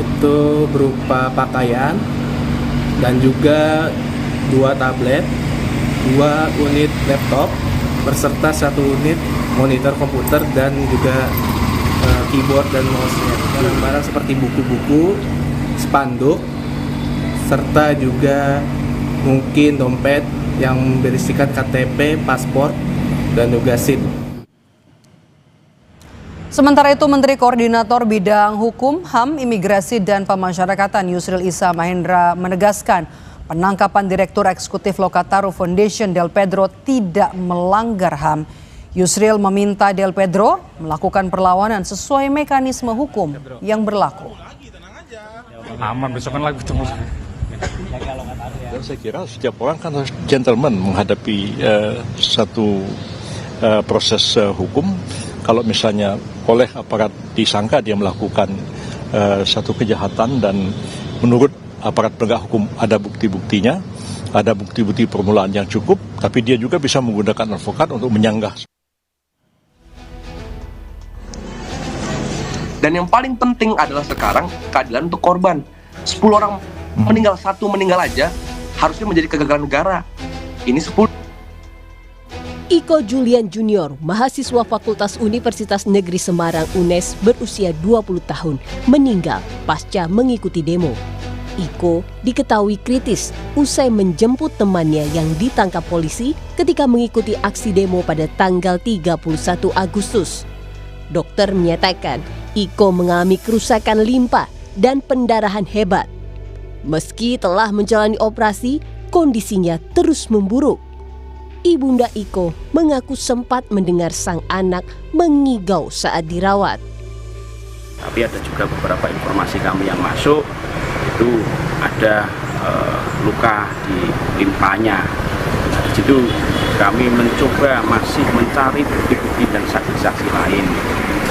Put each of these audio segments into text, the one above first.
yaitu berupa pakaian dan juga 2 tablet, 2 unit laptop, beserta 1 unit monitor komputer dan juga keyboard dan mouse-nya. Barang-barang seperti buku-buku, spanduk, serta juga mungkin dompet yang berisikan KTP, paspor, dan juga SIM. Sementara itu, Menteri Koordinator Bidang Hukum, HAM, Imigrasi, dan Pemasyarakatan Yusril Issa Mahendra menegaskan penangkapan Direktur Eksekutif Lokataru Foundation Del Pedro tidak melanggar HAM. Yusril meminta Del Pedro melakukan perlawanan sesuai mekanisme hukum yang berlaku. Aman, besok kan lagi ketemu. Dan saya kira setiap orang kan harus gentleman menghadapi satu proses hukum. Kalau misalnya oleh aparat disangka dia melakukan satu kejahatan dan menurut aparat penegak hukum ada bukti-buktinya, ada bukti-bukti permulaan yang cukup, tapi dia juga bisa menggunakan advokat untuk menyanggah. Dan yang paling penting adalah sekarang keadilan untuk korban. 10 orang meninggal, 1 meninggal aja harusnya menjadi kegagalan negara. Ini 10. Iko Julian Junior, mahasiswa Fakultas Universitas Negeri Semarang UNES berusia 20 tahun, meninggal pasca mengikuti demo. Iko diketahui kritis usai menjemput temannya yang ditangkap polisi ketika mengikuti aksi demo pada tanggal 31 Agustus. Dokter menyatakan Iko mengalami kerusakan limpa dan pendarahan hebat. Meski telah menjalani operasi, kondisinya terus memburuk. Ibunda Iko mengaku sempat mendengar sang anak mengigau saat dirawat. Tapi ada juga beberapa informasi kami yang masuk, itu ada luka di limpanya. Di situ kami mencoba masih mencari bukti-bukti dan saksi-saksi lain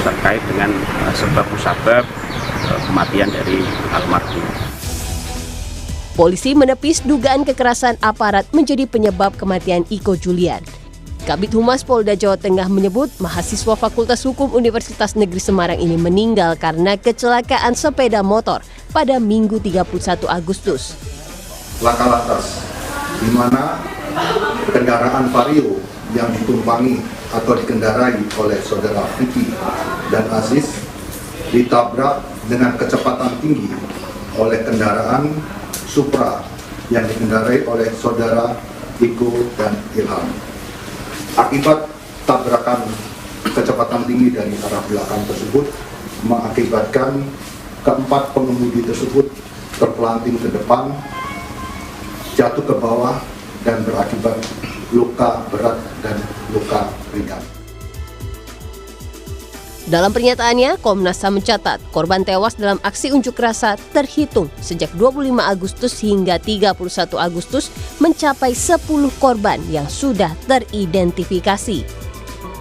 terkait dengan sebab musabab kematian dari almarhum. Polisi menepis dugaan kekerasan aparat menjadi penyebab kematian Iko Julian. Kabid Humas Polda Jawa Tengah menyebut mahasiswa Fakultas Hukum Universitas Negeri Semarang ini meninggal karena kecelakaan sepeda motor pada Minggu 31 Agustus. Laka lantas, di mana kendaraan Vario yang ditumpangi atau dikendarai oleh saudara Vicky dan Aziz ditabrak dengan kecepatan tinggi oleh kendaraan Supra yang dikendarai oleh saudara Iko dan Ilham. Akibat tabrakan kecepatan tinggi dari arah belakang tersebut mengakibatkan keempat pengemudi tersebut terpelanting ke depan, jatuh ke bawah dan berakibat luka berat dan luka ringan. Dalam pernyataannya, Komnas HAM mencatat korban tewas dalam aksi unjuk rasa terhitung sejak 25 Agustus hingga 31 Agustus mencapai 10 korban yang sudah teridentifikasi.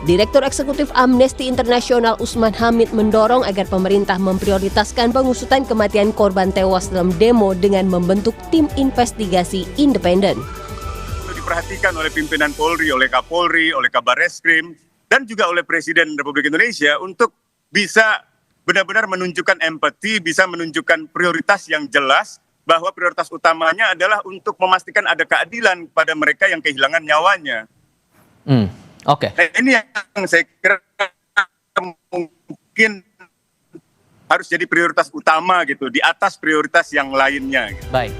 Direktur Eksekutif Amnesty International Usman Hamid mendorong agar pemerintah memprioritaskan pengusutan kematian korban tewas dalam demo dengan membentuk tim investigasi independen. Itu diperhatikan oleh pimpinan Polri, oleh Kapolri, oleh Kabarreskrim, dan juga oleh Presiden Republik Indonesia untuk bisa benar-benar menunjukkan empati, bisa menunjukkan prioritas yang jelas bahwa prioritas utamanya adalah untuk memastikan ada keadilan pada mereka yang kehilangan nyawanya. Oke. Nah, ini yang saya kira mungkin harus jadi prioritas utama gitu, di atas prioritas yang lainnya. Gitu. Baik.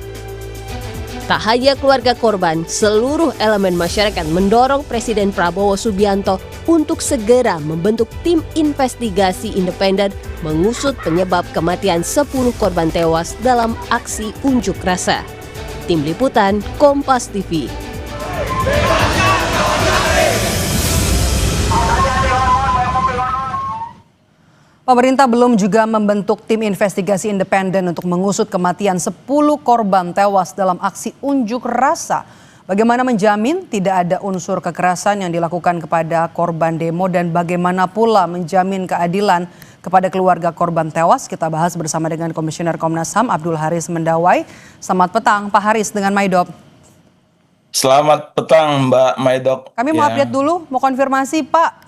Tak hanya keluarga korban, seluruh elemen masyarakat mendorong Presiden Prabowo Subianto untuk segera membentuk tim investigasi independen mengusut penyebab kematian 10 korban tewas dalam aksi unjuk rasa. Tim Liputan Kompas TV. Pemerintah belum juga membentuk tim investigasi independen untuk mengusut kematian 10 korban tewas dalam aksi unjuk rasa. Bagaimana menjamin tidak ada unsur kekerasan yang dilakukan kepada korban demo dan bagaimana pula menjamin keadilan kepada keluarga korban tewas? Kita bahas bersama dengan Komisioner Komnas HAM Abdul Haris Mendawai. Selamat petang Pak Haris dengan Maidop. Selamat petang Mbak Maidok. Kami mau update dulu, mau konfirmasi Pak,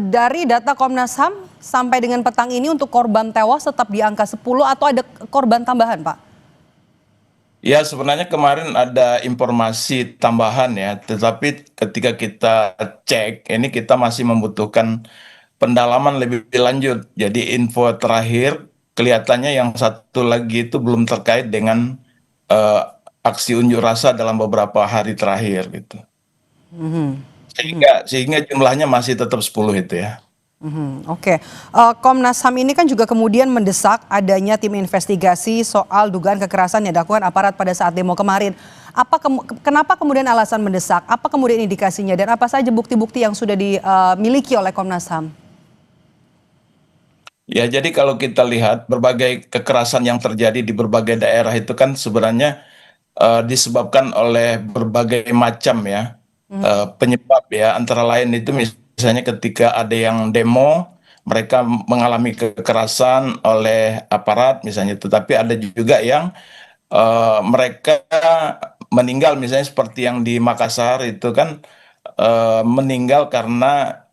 dari data Komnas HAM sampai dengan petang ini untuk korban tewas tetap di angka 10 atau ada korban tambahan Pak? Ya sebenarnya kemarin ada informasi tambahan ya, tetapi ketika kita cek ini kita masih membutuhkan pendalaman lebih lanjut. Jadi info terakhir kelihatannya yang satu lagi itu belum terkait dengan eh, aksi unjuk rasa dalam beberapa hari terakhir gitu. Sehingga jumlahnya masih tetap 10 itu ya. Oke. Komnas HAM ini kan juga kemudian mendesak adanya tim investigasi soal dugaan kekerasan yang dilakukan aparat pada saat demo kemarin. Kenapa kemudian alasan mendesak? Apa kemudian indikasinya dan apa saja bukti-bukti yang sudah dimiliki oleh Komnas HAM? Ya, jadi kalau kita lihat berbagai kekerasan yang terjadi di berbagai daerah itu kan sebenarnya disebabkan oleh berbagai macam ya penyebab ya. Antara lain itu misalnya ketika ada yang demo, mereka mengalami kekerasan oleh aparat misalnya. Tetapi ada juga yang mereka meninggal misalnya seperti yang di Makassar itu kan meninggal karena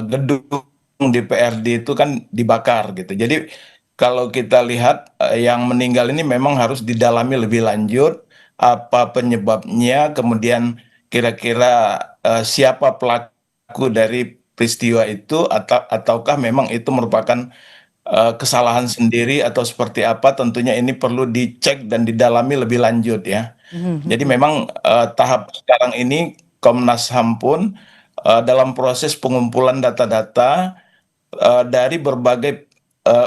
gedung DPRD itu kan dibakar gitu. Jadi kalau kita lihat yang meninggal ini memang harus didalami lebih lanjut apa penyebabnya, kemudian kira-kira siapa pelaku dari peristiwa itu ataukah memang itu merupakan kesalahan sendiri atau seperti apa, tentunya ini perlu dicek dan didalami lebih lanjut ya. Jadi memang tahap sekarang ini Komnas HAM pun dalam proses pengumpulan data-data dari berbagai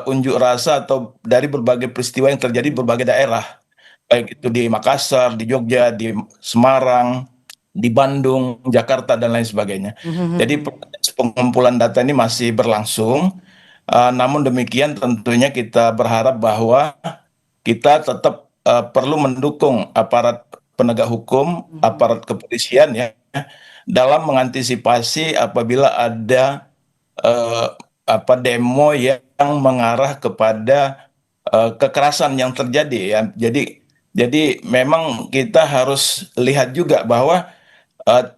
unjuk rasa atau dari berbagai peristiwa yang terjadi di berbagai daerah, baik itu di Makassar, di Jogja, di Semarang, di Bandung, Jakarta, dan lain sebagainya. Jadi proses pengumpulan data ini masih berlangsung, namun demikian tentunya kita berharap bahwa kita tetap perlu mendukung aparat penegak hukum, aparat kepolisian ya, dalam mengantisipasi apabila ada demo yang mengarah kepada kekerasan yang terjadi ya. Jadi memang kita harus lihat juga bahwa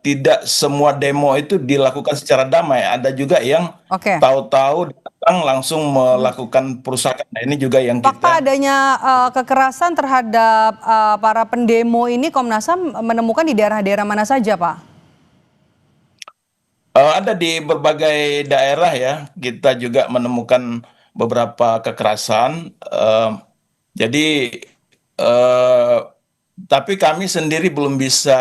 tidak semua demo itu dilakukan secara damai. Ada juga yang tahu-tahu datang langsung melakukan perusakan. Nah, ini juga yang Fakta adanya kekerasan terhadap para pendemo ini Komnas HAM menemukan di daerah-daerah mana saja Pak? Ada di berbagai daerah ya, kita juga menemukan beberapa kekerasan. Jadi, tapi kami sendiri belum bisa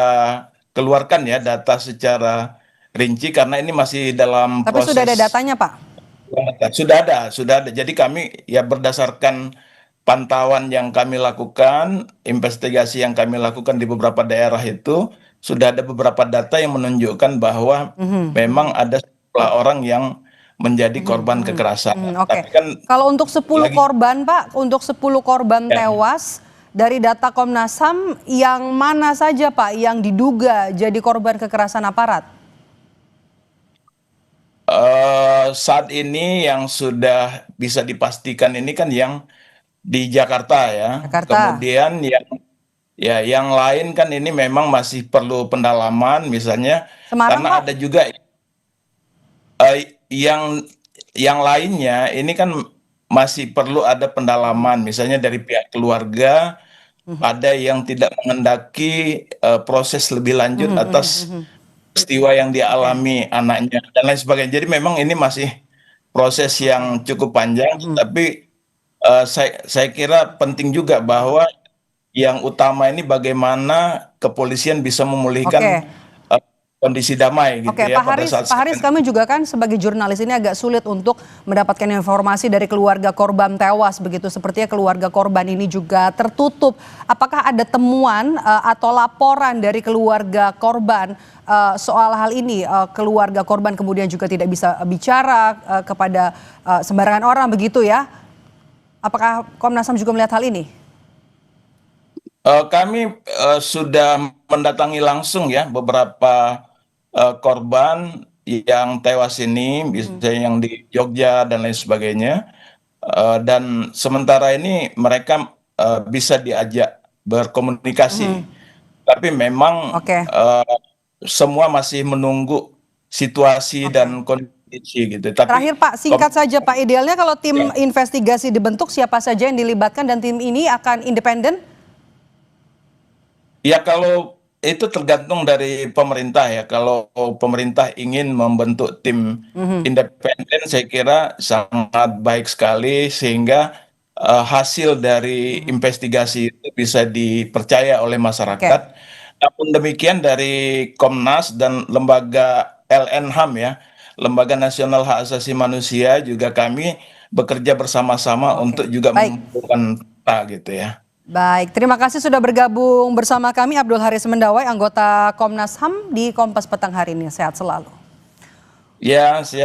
keluarkan ya data secara rinci karena ini masih dalam Tapi proses. sudah ada datanya Pak? Sudah ada. Jadi kami ya berdasarkan pantauan yang kami lakukan, investigasi yang kami lakukan di beberapa daerah itu, sudah ada beberapa data yang menunjukkan bahwa memang ada sejumlah orang yang menjadi korban kekerasan. Oke. Tapi kan Kalau untuk 10 korban Pak, untuk 10 korban tewas dari data Komnas HAM yang mana saja Pak yang diduga jadi korban kekerasan aparat? saat ini yang sudah bisa dipastikan ini kan yang di Jakarta ya. Kemudian yang lain kan ini memang masih perlu pendalaman misalnya Semarang, karena Pak? ada juga yang lainnya ini kan masih perlu ada pendalaman misalnya dari pihak keluarga, ada yang tidak mengendaki proses lebih lanjut atas peristiwa yang dialami anaknya dan lain sebagainya. Jadi memang ini masih proses yang cukup panjang, tapi saya kira penting juga bahwa yang utama ini bagaimana kepolisian bisa memulihkan kondisi damai gitu ya. Pak Haris, kami juga kan sebagai jurnalis ini agak sulit untuk mendapatkan informasi dari keluarga korban tewas begitu. Sepertinya keluarga korban ini juga tertutup. Apakah ada temuan atau laporan dari keluarga korban soal hal ini? Keluarga korban kemudian juga tidak bisa bicara kepada sembarangan orang begitu ya. Apakah Komnas HAM juga melihat hal ini? Kami sudah mendatangi langsung ya beberapa korban yang tewas ini, misalnya yang di Jogja dan lain sebagainya. Dan sementara ini mereka bisa diajak berkomunikasi. tapi memang semua masih menunggu situasi dan kondisi gitu. Tapi Terakhir Pak, singkat saja Pak, idealnya kalau tim investigasi dibentuk siapa saja yang dilibatkan dan tim ini akan independen? Ya kalau itu tergantung dari pemerintah ya. Kalau pemerintah ingin membentuk tim independen, saya kira sangat baik sekali sehingga hasil dari investigasi itu bisa dipercaya oleh masyarakat. Namun demikian dari Komnas dan lembaga LNHAM ya, Lembaga Nasional Hak Asasi Manusia, juga kami bekerja bersama-sama untuk juga mengumpulkan fakta gitu ya. Baik, terima kasih sudah bergabung bersama kami Abdul Haris Mendawai, anggota Komnas HAM di Kompas Petang hari ini. Sehat selalu. Ya, siap.